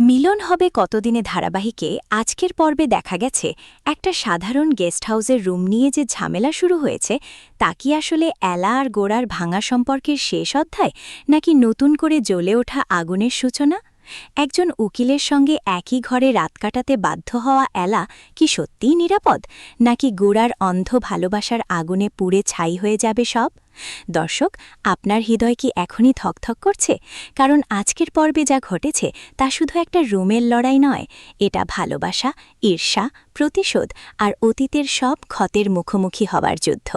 মিলন হবে কতদিনে ধারাবাহিকে আজকের পর্বে দেখা গেছে একটা সাধারণ গেস্ট হাউসের রুম নিয়ে যে ঝামেলা শুরু হয়েছে তা কি আসলে এলা আর গোড়ার ভাঙা সম্পর্কের শেষ অধ্যায় নাকি নতুন করে জ্বলে ওঠা আগুনের সূচনা। একজন উকিলের সঙ্গে একই ঘরে রাত কাটাতে বাধ্য হওয়া এলা কি সত্যিই নিরাপদ নাকি গোড়ার অন্ধ ভালোবাসার আগুনে পুড়ে ছাই হয়ে যাবে সব। দর্শক, আপনার হৃদয় কি এখনই থকথক করছে? কারণ আজকের পর্বে যা ঘটেছে তা শুধু একটা রুমের লড়াই নয়, এটা ভালোবাসা, ঈর্ষা, প্রতিশোধ আর অতীতের সব ক্ষতের মুখোমুখি হবার যুদ্ধ।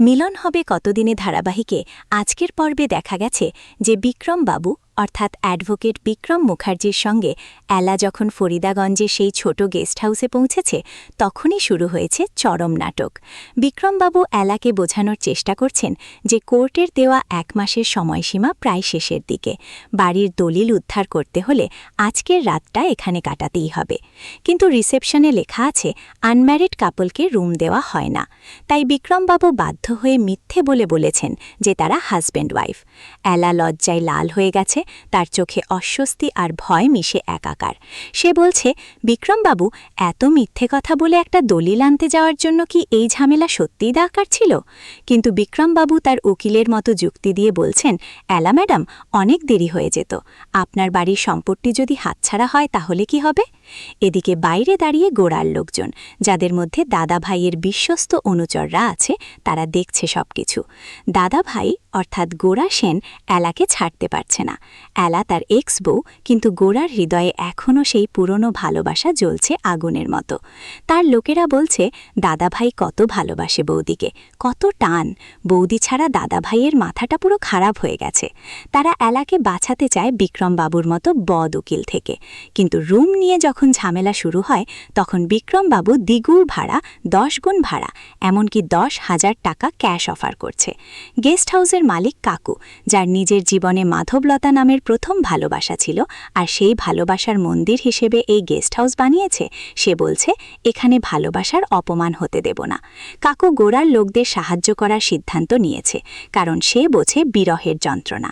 মিলন হবে কতদিনে ধারাবাহিকে আজকের পর্বে দেখা গেছে যে বিক্রম বাবু অর্থাৎ অ্যাডভোকেট বিক্রম মুখার্জির সঙ্গে এলা যখন ফরিদাগঞ্জে সেই ছোট গেস্ট হাউসে পৌঁছেছে তখনই শুরু হয়েছে চরম নাটক। বিক্রমবাবু এলাকে বোঝানোর চেষ্টা করছেন যে কোর্টের দেওয়া 1 মাসের সময়সীমা প্রায় শেষের দিকে, বাড়ির দলিল উদ্ধার করতে হলে আজকের রাতটা এখানে কাটাতেই হবে। কিন্তু রিসেপশনে লেখা আছে আনম্যারিড কাপলকে রুম দেওয়া হয় না, তাই বিক্রমবাবু বাধ্য হয়ে মিথ্যে বলেছেন যে তারা হাজব্যান্ড ওয়াইফ। এলা লজ্জায় লাল হয়ে গেছে, তার চোখে অস্বস্তি আর ভয় মিশে একাকার। সে বলছে, বিক্রমবাবু এত মিথ্যে কথা বলে একটা দলিল আনতে যাওয়ার জন্য কি এই ঝামেলা সত্যিই দরকার ছিল? কিন্তু বিক্রমবাবু তার উকিলের মতো যুক্তি দিয়ে বলছেন, এলা ম্যাডাম, অনেক দেরি হয়ে যেত, আপনার বাড়ির সম্পত্তি যদি হাতছাড়া হয় তাহলে কি হবে? এদিকে বাইরে দাঁড়িয়ে গোড়ার লোকজন, যাদের মধ্যে দাদা ভাইয়ের বিশ্বস্ত অনুচররা আছে, তারা দেখছে সবকিছু। দাদা ভাই অর্থাৎ গোড়া সেন এলাকে ছাড়তে পারছে না। এলা তার এক্স বউ, কিন্তু গোড়ার হৃদয়ে এখনও সেই পুরনো ভালোবাসা জ্বলছে আগুনের মতো। তার লোকেরা বলছে দাদা ভাই কত ভালোবাসে বৌদিকে, কত টান, বৌদি ছাড়া দাদা ভাইয়ের মাথাটা পুরো খারাপ হয়ে গেছে। তারা এলাকে বাঁচাতে চায় বিক্রমবাবুর মতো বদ উকিল থেকে। কিন্তু রুম নিয়ে যখন ঝামেলা শুরু হয় তখন বিক্রমবাবু দ্বিগুণ ভাড়া, 10 গুণ ভাড়া, এমনকি 10,000 টাকা ক্যাশ অফার করছে। গেস্ট হাউসের মালিক কাকু, যার নিজের জীবনে মাধবলতা নামের প্রথম ভালোবাসা ছিল আর সেই ভালোবাসার মন্দির হিসেবে এই গেস্ট হাউস বানিয়েছে, সে বলছে এখানে ভালোবাসার অপমান হতে দেব না। কাকু গোড়ার লোকদের সাহায্য করার সিদ্ধান্ত নিয়েছে, কারণ সে বোঝে বিরহের যন্ত্রণা।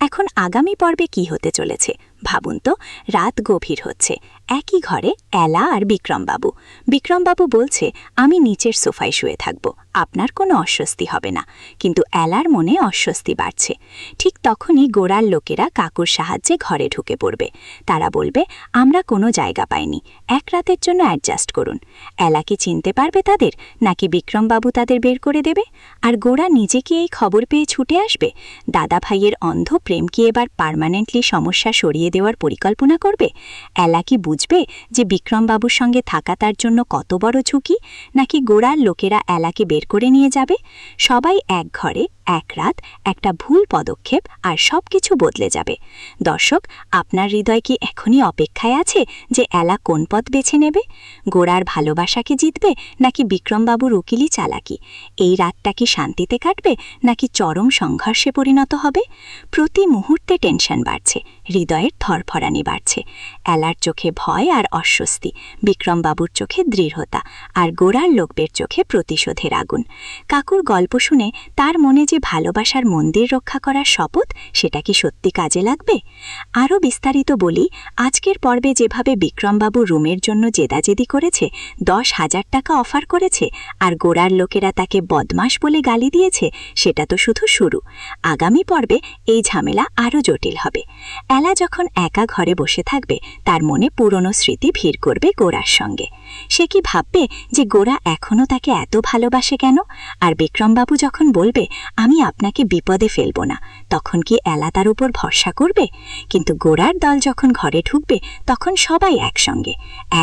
এখন আগামী পর্বে কি হতে চলেছে ভাবুন তো। রাত গভীর হচ্ছে, একই ঘরে এলা আর বিক্রমবাবু। বিক্রমবাবু বলছে, আমি নিচের সোফায় শুয়ে থাকব, আপনার কোনো অস্বস্তি হবে না। কিন্তু এলার মনে অস্বস্তি বাড়ছে। ঠিক তখনই গোড়ার লোকেরা কাকুর সাহায্যে ঘরে ঢুকে পড়বে। তারা বলবে, আমরা কোনো জায়গা পাইনি, 1 রাতের জন্য অ্যাডজাস্ট করুন। এলা কি চিনতে পারবে তাদের, নাকি বিক্রমবাবু তাদের বের করে দেবে? আর গোড়া নিজে কি এই খবর পেয়ে ছুটে আসবে? দাদা ভাইয়ের অন্ধ প্রেম কি এবার পার্মানেন্টলি সমস্যা সরিয়ে দেওয়ার পরিকল্পনা করবে? এলা কি বুঝবে যে বিক্রমবাবুর সঙ্গে থাকা তার জন্য কত বড় ঝুঁকি? নাকি গোড়ার লোকেরা এলাকে বের করে নিয়ে যাবে? সবাই এক ঘরে 1 রাত, একটা ভুল পদক্ষেপ আর সবকিছু বদলে যাবে। দর্শক, আপনার হৃদয় কি এখনই অপেক্ষায় আছে যে এলা কোন পথ বেছে নেবে? গোড়ার ভালোবাসাকে জিতবে নাকি বিক্রমবাবুর উকিলি চালাকি? এই রাতটা কি শান্তিতে কাটবে নাকি চরম সংঘর্ষে পরিণত হবে? প্রতি মুহূর্তে টেনশন বাড়ছে, হৃদয়ের ধরফরানি বাড়ছে। এলার চোখে ভয় আর অস্বস্তি, বিক্রমবাবুর চোখে দৃঢ়তা, আর গোড়ার লোকদের চোখে প্রতিশোধের আগুন। কাকুর গল্প শুনে তার মনে যে ভালোবাসার মন্দির রক্ষা করার শপথ, সেটা কি সত্যি কাজে লাগবে? আরও বিস্তারিত বলি, আজকের পর্বে যেভাবে বিক্রমবাবু রুমের জন্য জেদাজেদি করেছে, 10,000 টাকা অফার করেছে, আর গোড়ার লোকেরা তাকে বদমাশ বলে গালি দিয়েছে, সেটা তো শুধু শুরু। আগামী পর্বে এই ঝামেলা আরও জটিল হবে। এলা যখন একা ঘরে বসে থাকবে, তার মনে পুরনো স্মৃতি ভিড় করবে গোড়ার সঙ্গে। সে কি ভাববে যে গোড়া এখনও তাকে এত ভালোবাসে কেন? আর বিক্রমবাবু যখন বলবে, আমি আপনাকে বিপদে ফেলব না, তখন কি এলা তার উপর ভরসা করবে? কিন্তু গোড়ার দল যখন ঘরে ঢুকবে তখন সবাই একসঙ্গে,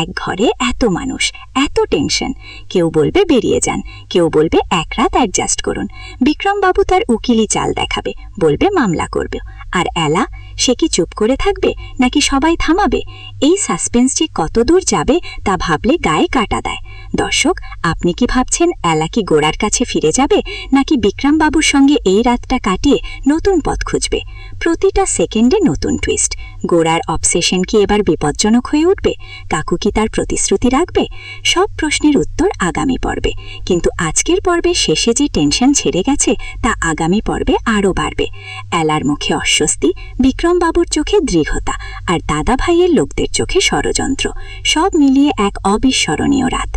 এক ঘরে এত মানুষ, এত টেনশন। কেউ বলবে বেরিয়ে যান, কেউ বলবে 1 রাত অ্যাডজাস্ট করুন। বিক্রমবাবু তার উকিলি চাল দেখাবে, বলবে মামলা করবে। আর এলা, সে কি চুপ করে থাকবে নাকি সবাই থামাবে? এই সাসপেন্স যে কত দূর যাবে তা ভাবলে গায়ে কাটা দেয়। দর্শক, আপনি কি ভাবছেন এলা কি গোড়ার কাছে ফিরে যাবে নাকি বিক্রমবাবুর সঙ্গে এই রাতটা কাটিয়ে নতুন পথ খুঁজবে? প্রতিটা সেকেন্ডে নতুন টুইস্ট। গোড়ার অবসেশন কি এবার বিপজ্জনক হয়ে উঠবে? কাকু কি তার প্রতিশ্রুতি রাখবে? সব প্রশ্নের উত্তর আগামী পর্বে। কিন্তু আজকের পর্বের শেষে যে টেনশন ছেড়ে গেছে তা আগামী পর্বে আরও বাড়বে। এলার মুখে অস্বস্তি, বিক্রম বিক্রমবাবুর চোখে দৃঢ়তা, আর দাদা ভাইয়ের লোকদের চোখে ষড়যন্ত্র, সব মিলিয়ে এক অবিস্মরণীয় রাত।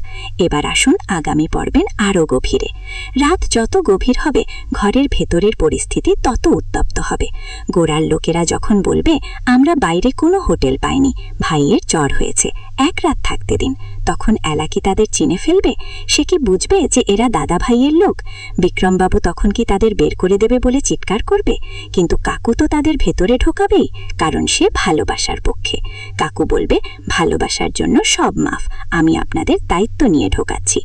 এবার আসুন আগামী পর্বের আরও গভীরে। রাত যত গভীর হবে, ঘরের ভেতরের পরিস্থিতি তত উত্তপ্ত হবে। গোড়ার লোকেরা যখন বলবে, আমরা বাইরে কোনো হোটেল পাইনি, ভাইয়ের জ্বর হয়েছে, এক রাত থাকতে দিন, তখন এলা কি তাদের চিনে ফেলবে? সে কি বুঝবে যে এরা দাদা ভাইয়ের লোক? বিক্রমবাবু তখন কি তাদের বের করে দেবে বলে চিৎকার করবে? কিন্তু কাকু তো তাদের ভেতরে ঢোকাবেই, কারণ সে ভালোবাসার পক্ষে। কাকু বলবে, ভালোবাসার জন্য সব মাফ, আমি আপনাদের দায়িত্ব নিয়ে ঢোকাচ্ছি।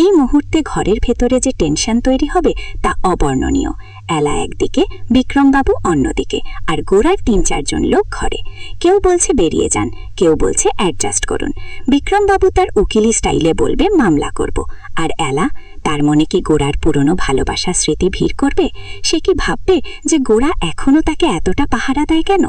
এই মুহূর্তে ঘরের ভেতরে যে টেনশন তৈরি হবে তা অবর্ণনীয়। এলা একদিকে, বিক্রমবাবু অন্যদিকে, আর গোড়ার ৩-৪ জন লোক ঘরে। কেউ বলছে বেরিয়ে যান, কেউ বলছে অ্যাডজাস্ট করুন। বিক্রমবাবু তার উকিলি স্টাইলে বলবে মামলা করব, আর এলা তার মনে কি গোড়ার পুরনো ভালোবাসা স্মৃতি ভিড় করবে? সে কি ভাববে যে গোড়া এখনও তাকে এতটা পাহারা দেয় কেন?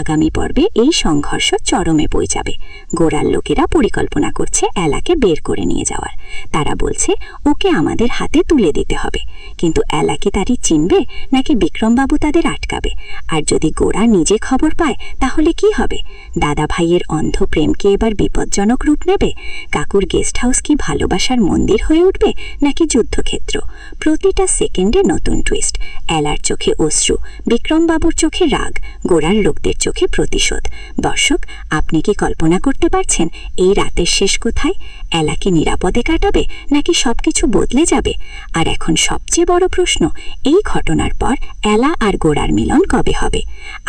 আগামী পর্বে এই সংঘর্ষ চরমে পৌঁছাবে। গোড়ার লোকেরা পরিকল্পনা করছে এলাকে বের করে নিয়ে যাওয়ার। তারা বলছে, ওকে আমাদের হাতে তুলে দিতে হবে। কিন্তু এলা কি তারই চিনবে, নাকি বিক্রমবাবু তাদের আটকাবে? আর যদি গোড়া নিজে খবর পায়, তাহলে কি হবে? দাদা ভাইয়ের অন্ধ প্রেম কি এবার বিপজ্জনক রূপ নেবে? কাকুর গেস্ট হাউস কি ভালোবাসার মন্দির হয়ে উঠবে, নাকি যুদ্ধক্ষেত্র? প্রতিটা সেকেন্ডে নতুন টুইস্ট। এলার চোখে অশ্রু, বিক্রমবাবুর চোখে রাগ, গোড়ার লোকদের চোখে প্রতিশোধ। দর্শক, আপনি কি কল্পনা করতে পারছেন এই রাতের শেষ কোথায়? এলা কি নিরাপদে কাটাবে, নাকি সবকিছু বদলে যাবে? আর এখন সবচেয়ে বড় প্রশ্ন, এই ঘটনার পর এলা আর গোড়ার মিলন কবে হবে?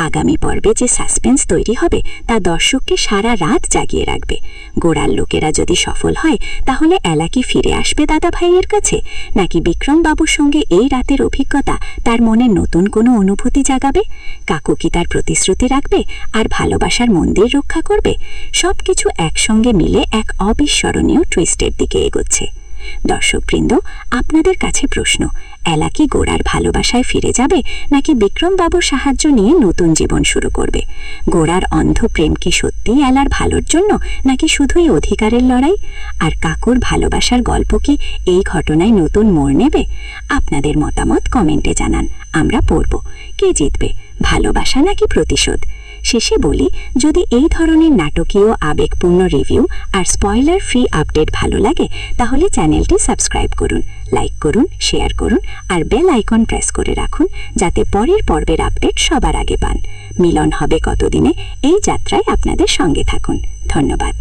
আগামী পর্বে যে সাসপেন্স তৈরি হবে তা দর্শককে সারা রাত জাগিয়ে রাখবে। গোড়ার লোকেরা যদি সফল হয়, তাহলে এলা কি ফিরে আসবে দাদা ভাইয়ের কাছে, নাকি বিক্রমবাবুর সঙ্গে এই রাতের অভিজ্ঞতা তার মনে নতুন কোনো অনুভূতি জাগাবে? কাকু কি তার প্রতিশ্রুতি রাখবে আর ভালোবাসার মন্দির রক্ষা করবে? সবকিছু একসঙ্গে মিলে এক অবিস্মরণীয় টুইস্টের দিকে এগোচ্ছে। দর্শকবৃন্দ, আপনাদের কাছে প্রশ্ন, এলা কি গোড়ার ভালোবাসায় ফিরে যাবে, নাকি বিক্রমবাবুর সাহায্য নিয়ে নতুন জীবন শুরু করবে? গোড়ার অন্ধ প্রেম কি সত্যিই এলার ভালোর জন্য, নাকি শুধুই অধিকারের লড়াই? আর কাকুর ভালোবাসার গল্প কি এই ঘটনায় নতুন মোড় নেবে? আপনাদের মতামত কমেন্টে জানান, আমরা পড়ব। কে জিতবে, ভালোবাসা নাকি প্রতিশোধ? শেষে বলি, যদি এই ধরনের নাটকীয় আবেগপূর্ণ রিভিউ আর স্পয়লার ফ্রি আপডেট ভালো লাগে, তাহলে চ্যানেলটি সাবস্ক্রাইব করুন, লাইক করুন, শেয়ার করুন, আর বেল আইকন প্রেস করে রাখুন, যাতে পরের পর্বের আপডেট সবার আগে পান। মিলন হবে কতদিনে, এই যাত্রায় আপনাদের সঙ্গে থাকুন। ধন্যবাদ।